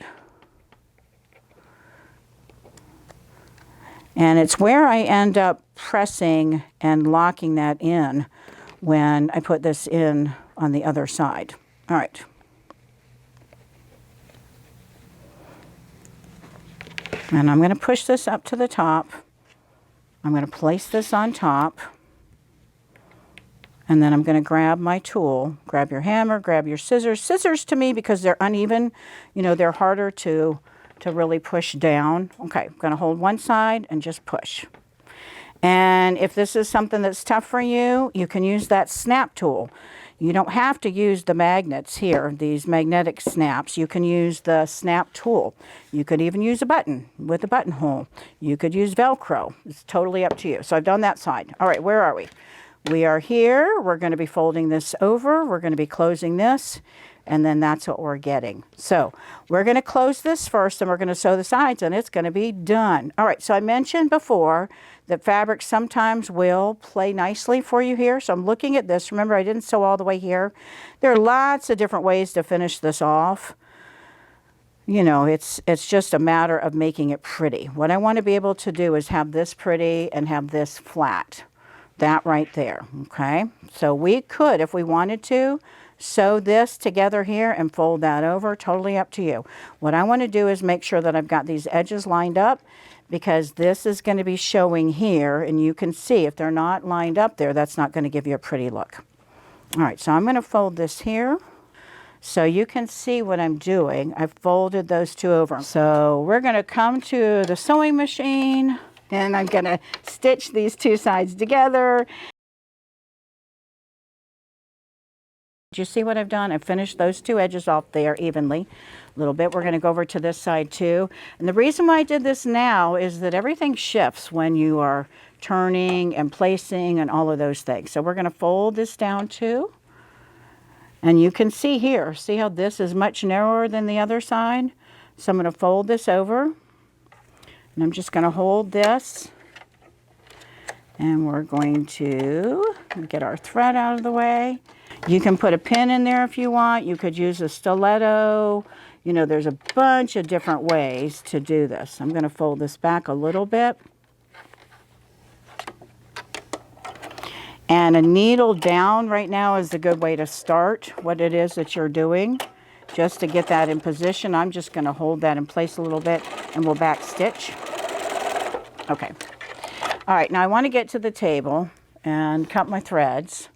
And it's where I end up pressing and locking that in when I put this in on the other side. All right. And I'm going to push this up to the top. I'm going to place this on top. And then I'm going to grab my tool, grab your hammer, grab your scissors. Scissors to me, because they're uneven, you know, they're harder to really push down. Okay, I'm going to hold one side and just push. And if this is something that's tough for you, you can use that snap tool. You don't have to use the magnets here, these magnetic snaps. You can use the snap tool. You could even use a button with a buttonhole. You could use Velcro. It's totally up to you. So I've done that side. All right, where are we? We are here. We're going to be folding this over. We're going to be closing this. And then that's what we're getting. So we're going to close this first, and we're going to sew the sides, and it's going to be done. All right, so I mentioned before that fabric sometimes will play nicely for you here. So I'm looking at this. Remember, I didn't sew all the way here. There are lots of different ways to finish this off. You know, it's just a matter of making it pretty. What I want to be able to do is have this pretty and have this flat. That right there, okay? So we could, if we wanted to, sew this together here and fold that over. Totally up to you. What I want to do is make sure that I've got these edges lined up, because this is going to be showing here, and you can see if they're not lined up there, that's not going to give you a pretty look. All right, so I'm going to fold this here so you can see what I'm doing. I've folded those two over. So we're going to come to the sewing machine, and I'm going to stitch these two sides together. Do you see what I've done? I've finished those two edges off there evenly a little bit. We're going to go over to this side too. And the reason why I did this now is that everything shifts when you are turning and placing and all of those things. So we're going to fold this down too. And you can see here, see how this is much narrower than the other side? So I'm going to fold this over. And I'm just going to hold this. And we're going to get our thread out of the way. You can put a pin in there if you want. You could use a stiletto. You know, there's a bunch of different ways to do this. I'm going to fold this back a little bit. And a needle down right now is a good way to start what it is that you're doing. Just to get that in position, I'm just going to hold that in place a little bit, and we'll back stitch. Okay. All right, now I want to get to the table and cut my threads.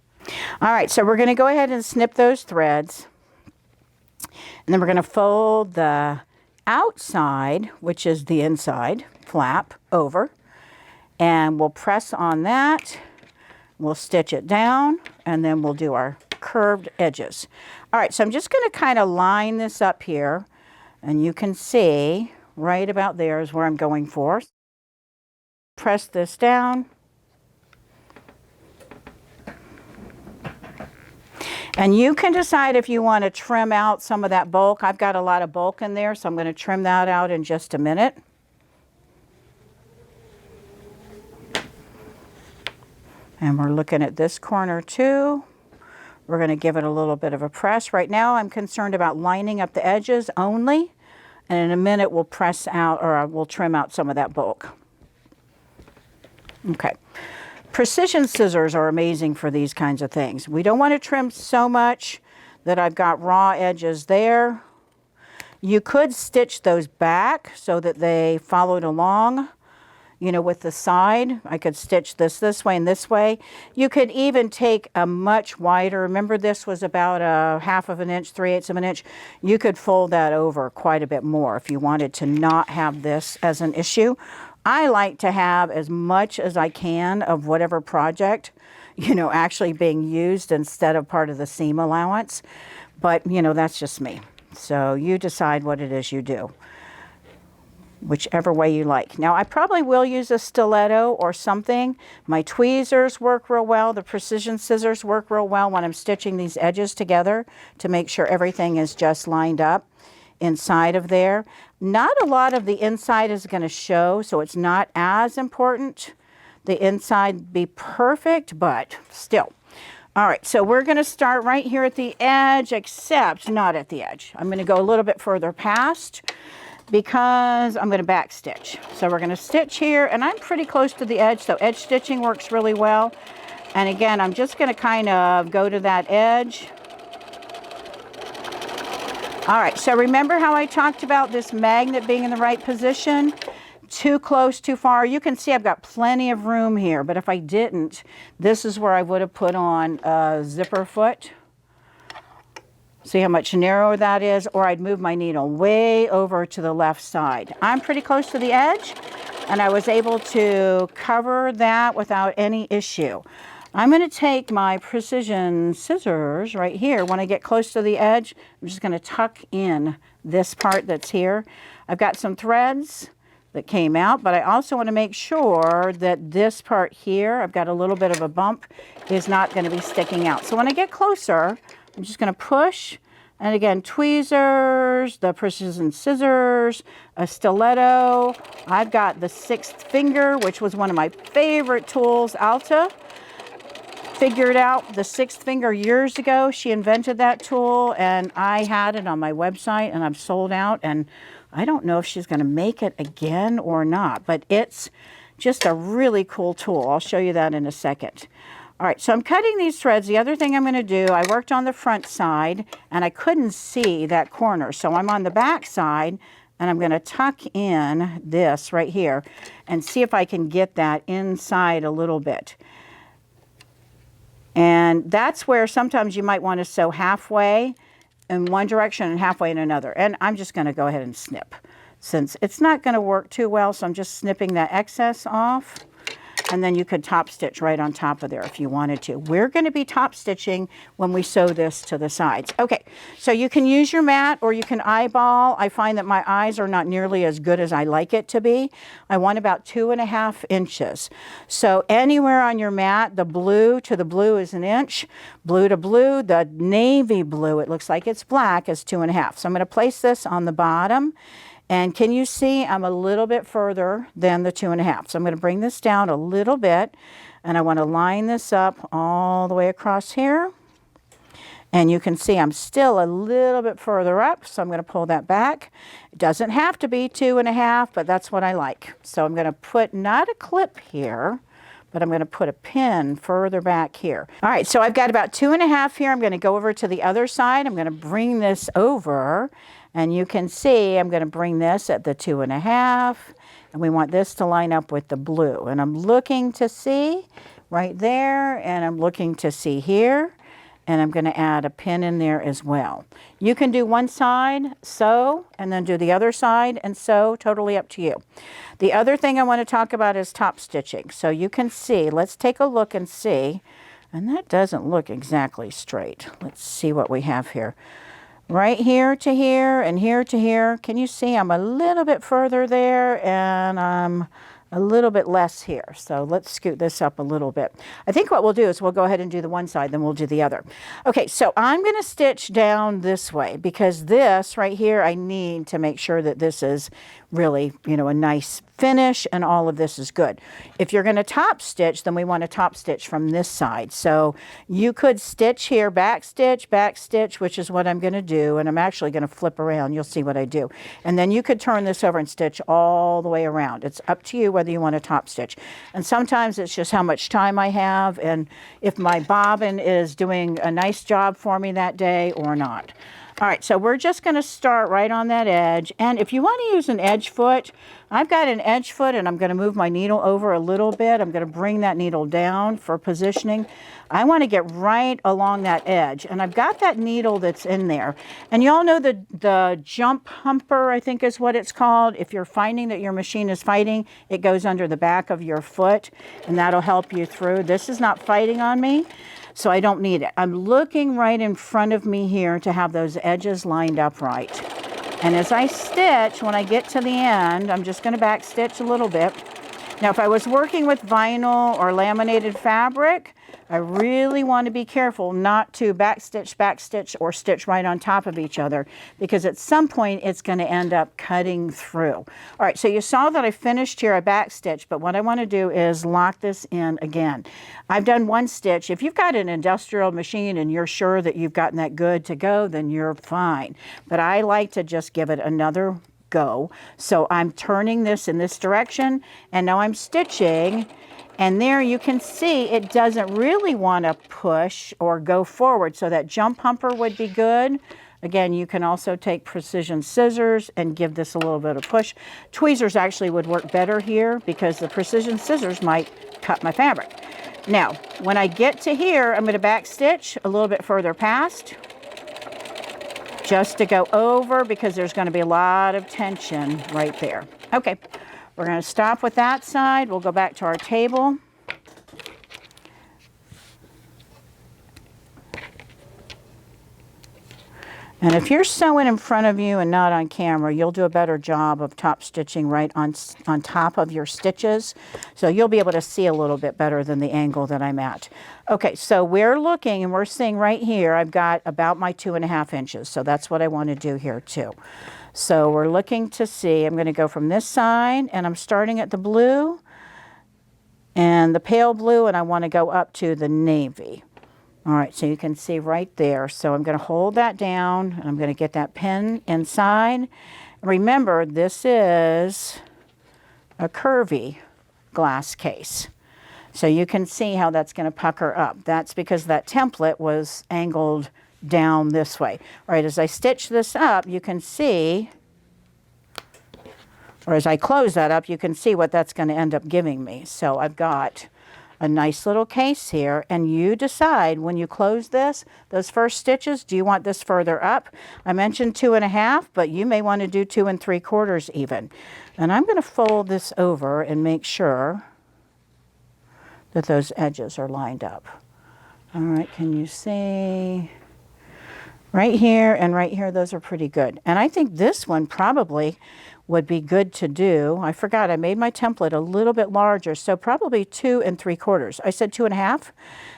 All right, so we're going to go ahead and snip those threads. And then we're going to fold the outside, which is the inside flap, over. And we'll press on that. We'll stitch it down, and then we'll do our curved edges. All right, so I'm just going to kind of line this up here. And you can see right about there is where I'm going for. Press this down. And you can decide if you want to trim out some of that bulk. I've got a lot of bulk in there, so I'm going to trim that out in just a minute. And we're looking at this corner too. We're going to give it a little bit of a press. Right now I'm concerned about lining up the edges only. And in a minute we'll press out, or we'll trim out some of that bulk. Okay. Precision scissors are amazing for these kinds of things. We don't want to trim so much that I've got raw edges there. You could stitch those back so that they followed along, you know, with the side. I could stitch this way and this way. You could even take a much wider, remember this was about a 1/2 inch, 3/8 of an inch. You could fold that over quite a bit more if you wanted to not have this as an issue. I like to have as much as I can of whatever project, you know, actually being used instead of part of the seam allowance. But, you know, that's just me. So you decide what it is you do, whichever way you like. Now, I probably will use a stiletto or something. My tweezers work real well. The precision scissors work real well when I'm stitching these edges together to make sure everything is just lined up inside of there. Not a lot of the inside is going to show, so it's not as important. The inside be perfect, but still. All right, so we're going to start right here at the edge, except not at the edge. I'm going to go a little bit further past because I'm going to back stitch. So we're going to stitch here, and I'm pretty close to the edge, so edge stitching works really well. And again, I'm just going to kind of go to that edge. All right, so remember how I talked about this magnet being in the right position? too close, too far. You can see I've got plenty of room here, but if I didn't, this is where I would have put on a zipper foot. See how much narrower that is? Or I'd move my needle way over to the left side. I'm pretty close to the edge, and I was able to cover that without any issue. I'm going to take my precision scissors right here. When I get close to the edge, I'm just going to tuck in this part that's here. I've got some threads that came out, but I also want to make sure that this part here, I've got a little bit of a bump, is not going to be sticking out. So when I get closer, I'm just going to push, and again, tweezers, the precision scissors, a stiletto. I've got the 6th finger, which was one of my favorite tools. Alta figured out the 6th finger years ago. She invented that tool, and I had it on my website, and I'm sold out, and I don't know if she's going to make it again or not, but it's just a really cool tool. I'll show you that in a second. All right, so I'm cutting these threads. The other thing I'm going to do, I worked on the front side, and I couldn't see that corner. So I'm on the back side, and I'm going to tuck in this right here and see if I can get that inside a little bit. And that's where sometimes you might want to sew halfway in one direction and halfway in another. And I'm just going to go ahead and snip, since it's not going to work too well. So I'm just snipping that excess off. And then you could top stitch right on top of there if you wanted to. We're going to be top stitching when we sew this to the sides. Okay, so you can use your mat or you can eyeball. I find that my eyes are not nearly as good as I like it to be. I want about 2.5 inches. So anywhere on your mat, the blue to the blue is 1 inch. Blue to blue, the navy blue, it looks like it's black, is 2.5. So I'm going to place this on the bottom. And can you see I'm a little bit further than the 2.5. So I'm going to bring this down a little bit, and I want to line this up all the way across here. And you can see I'm still a little bit further up, so I'm going to pull that back. It doesn't have to be 2.5, but that's what I like. So I'm going to put not a clip here, but I'm going to put a pin further back here. All right, so I've got about 2.5 here. I'm going to go over to the other side. I'm going to bring this over. And you can see I'm going to bring this at the 2.5, and we want this to line up with the blue. And I'm looking to see right there, and I'm looking to see here, and I'm going to add a pin in there as well. You can do one side, sew, and then do the other side and sew, totally up to you. The other thing I want to talk about is top stitching. So you can see, let's take a look and see, and that doesn't look exactly straight. Let's see what we have here. Right here to here and here to here. Can you see I'm a little bit further there and I'm a little bit less here. So let's scoot this up a little bit. I think what we'll do is we'll go ahead and do the one side, then we'll do the other. Okay, so I'm going to stitch down this way because this right here, I need to make sure that this is really, you know, a nice finish and all of this is good. If you're going to top stitch, then we want to top stitch from this side. So you could stitch here, back stitch, which is what I'm going to do. And I'm actually going to flip around. You'll see what I do. And then you could turn this over and stitch all the way around. It's up to you whether you want to top stitch. And sometimes it's just how much time I have and if my bobbin is doing a nice job for me that day or not. All right, so we're just going to start right on that edge. And if you want to use an edge foot, I've got an edge foot and I'm going to move my needle over a little bit. I'm going to bring that needle down for positioning. I want to get right along that edge. And I've got that needle that's in there. And you all know the jump humper, I think is what it's called. If you're finding that your machine is fighting, it goes under the back of your foot and that'll help you through. This is not fighting on me, so I don't need it. I'm looking right in front of me here to have those edges lined up right. And as I stitch, when I get to the end, I'm just going to back stitch a little bit. Now, if I was working with vinyl or laminated fabric, I really want to be careful not to back stitch, or stitch right on top of each other, because at some point it's going to end up cutting through. All right, so you saw that I finished here, I back stitched, but what I want to do is lock this in again. I've done one stitch. If you've got an industrial machine and you're sure that you've gotten that good to go, then you're fine. But I like to just give it another go. So I'm turning this in this direction, and now I'm stitching. And there you can see it doesn't really want to push or go forward. So that jump humper would be good. Again, you can also take precision scissors and give this a little bit of push. Tweezers actually would work better here because the precision scissors might cut my fabric. Now, when I get to here, I'm going to back stitch a little bit further past, just to go over because there's going to be a lot of tension right there. Okay, we're going to stop with that side. We'll go back to our table. And if you're sewing in front of you and not on camera, you'll do a better job of top stitching right on top of your stitches. So you'll be able to see a little bit better than the angle that I'm at. Okay, so we're looking and we're seeing right here, I've got about my 2.5 inches. So that's what I want to do here too. So we're looking to see, I'm going to go from this side and I'm starting at the blue and the pale blue, and I want to go up to the navy. All right, so you can see right there. So I'm going to hold that down, and I'm going to get that pin inside. Remember, this is a curvy glass case. So you can see how that's going to pucker up. That's because that template was angled down this way. All right, as I stitch this up, you can see, or as I close that up, you can see what that's going to end up giving me. So I've got a nice little case here, and you decide when you close this, those first stitches, do you want this further up? I mentioned 2.5, but you may want to do 2 3/4 even. And I'm going to fold this over and make sure that those edges are lined up. All right, can you see? Right here and right here, those are pretty good. And I think this one probably would be good to do. I forgot, I made my template a little bit larger, so probably 2 3/4. I said 2.5.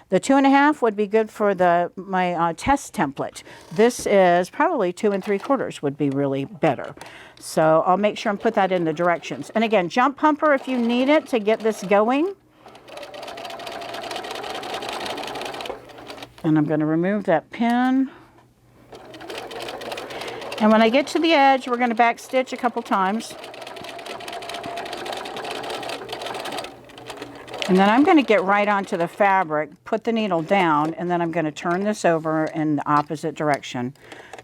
The 2.5 would be good for my test template. This is probably 2 3/4 would be really better. So I'll make sure and put that in the directions. And again, jump pumper if you need it to get this going. And I'm going to remove that pin. And when I get to the edge, we're going to back stitch a couple times. And then I'm going to get right onto the fabric, put the needle down, and then I'm going to turn this over in the opposite direction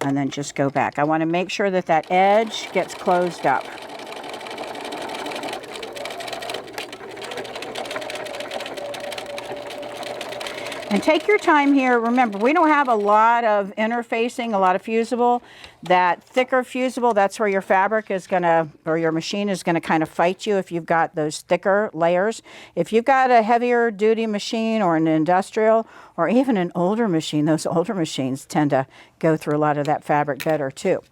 and then just go back. I want to make sure that that edge gets closed up. And take your time here. Remember, we don't have a lot of interfacing, a lot of fusible. That thicker fusible, that's where your fabric is gonna, or your machine is gonna kind of fight you if you've got those thicker layers. If you've got a heavier duty machine or an industrial or even an older machine, those older machines tend to go through a lot of that fabric better too.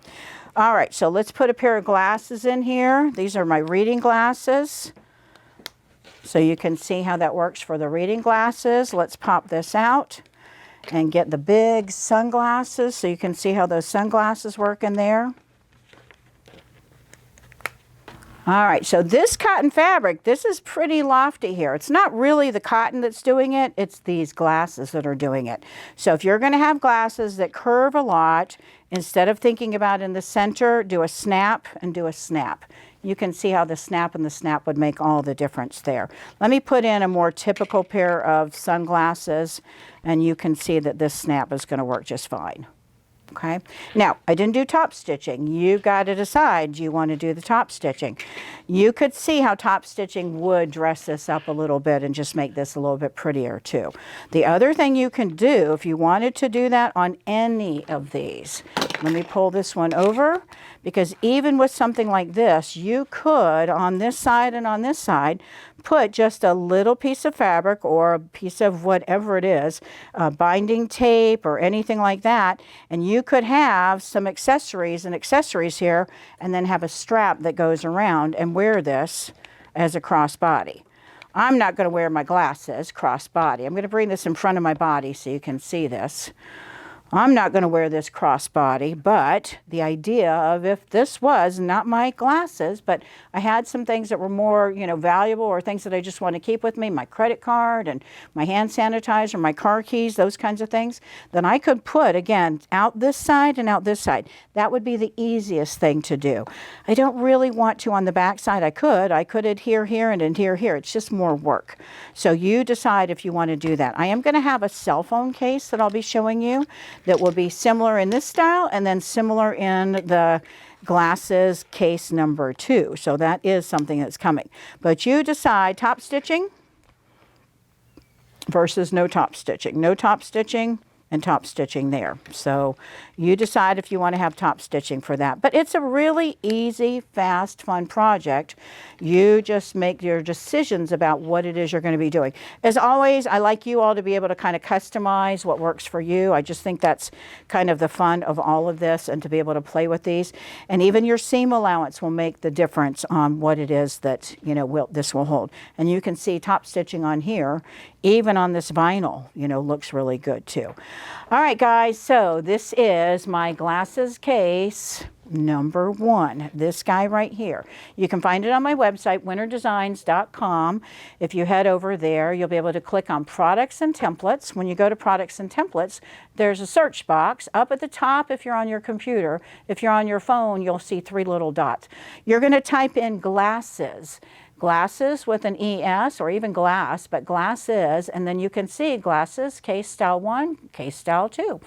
All right, so let's put a pair of glasses in here. These are my reading glasses. So you can see how that works for the reading glasses. Let's pop this out and get the big sunglasses so you can see how those sunglasses work in there. All right, so this cotton fabric, this is pretty lofty here. It's not really the cotton that's doing it, it's these glasses that are doing it. So if you're gonna have glasses that curve a lot, instead of thinking about in the center, do a snap and do a snap. You can see how the snap and the snap would make all the difference there. Let me put in a more typical pair of sunglasses, and you can see that this snap is going to work just fine. Okay, now I didn't do top stitching. You got to decide, do you want to do the top stitching? You could see how top stitching would dress this up a little bit and just make this a little bit prettier too. The other thing you can do, if you wanted to do that on any of these, let me pull this one over, because even with something like this, you could, on this side and on this side, put just a little piece of fabric or a piece of whatever it is, binding tape or anything like that, and you could have some accessories and accessories here, and then have a strap that goes around and wear this as a crossbody. I'm not going to wear my glasses crossbody. I'm going to bring this in front of my body so you can see this. I'm not going to wear this crossbody, but the idea of if this was not my glasses, but I had some things that were more, you know, valuable or things that I just want to keep with me, my credit card and my hand sanitizer, my car keys, those kinds of things, then I could put, again, out this side and out this side. That would be the easiest thing to do. I don't really want to on the back side. I could adhere here and adhere here. It's just more work. So you decide if you want to do that. I am going to have a cell phone case that I'll be showing you. that will be similar in this style and then similar in the Glasses Case number 2. So that is something that's coming. But you decide top stitching versus no top stitching. No top stitching and top stitching there. So you decide if you want to have top stitching for that. But it's a really easy, fast, fun project. You just make your decisions about what it is you're going to be doing. As always, I like you all to be able to kind of customize what works for you. I just think that's kind of the fun of all of this, and to be able to play with these. And even your seam allowance will make the difference on what it is that, you know, this will hold. And you can see top stitching on here, even on this vinyl, you know, looks really good too. All right, guys, so this is my Glasses Case number 1, this guy right here. You can find it on my website, winnerdesigns.com. If you head over there, you'll be able to click on Products and Templates. When you go to Products and Templates, there's a search box up at the top if you're on your computer. If you're on your phone, you'll see 3 little dots. You're going to type in glasses. Glasses with an ES, or even glass, but glasses, and then you can see Glasses Case Style 1, Case Style 2.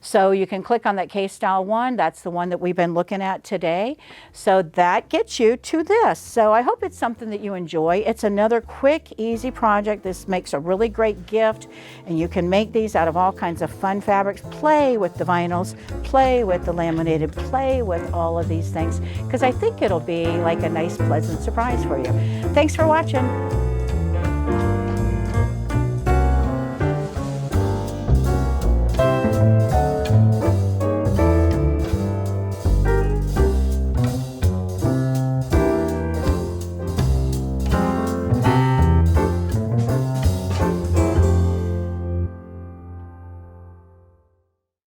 So you can click on that Case Style 1. That's the one that we've been looking at today. So that gets you to this. So I hope it's something that you enjoy. It's another quick, easy project. This makes a really great gift, and you can make these out of all kinds of fun fabrics. Play with the vinyls, play with the laminated, play with all of these things, because I think it'll be like a nice, pleasant surprise for you. Thanks for watching.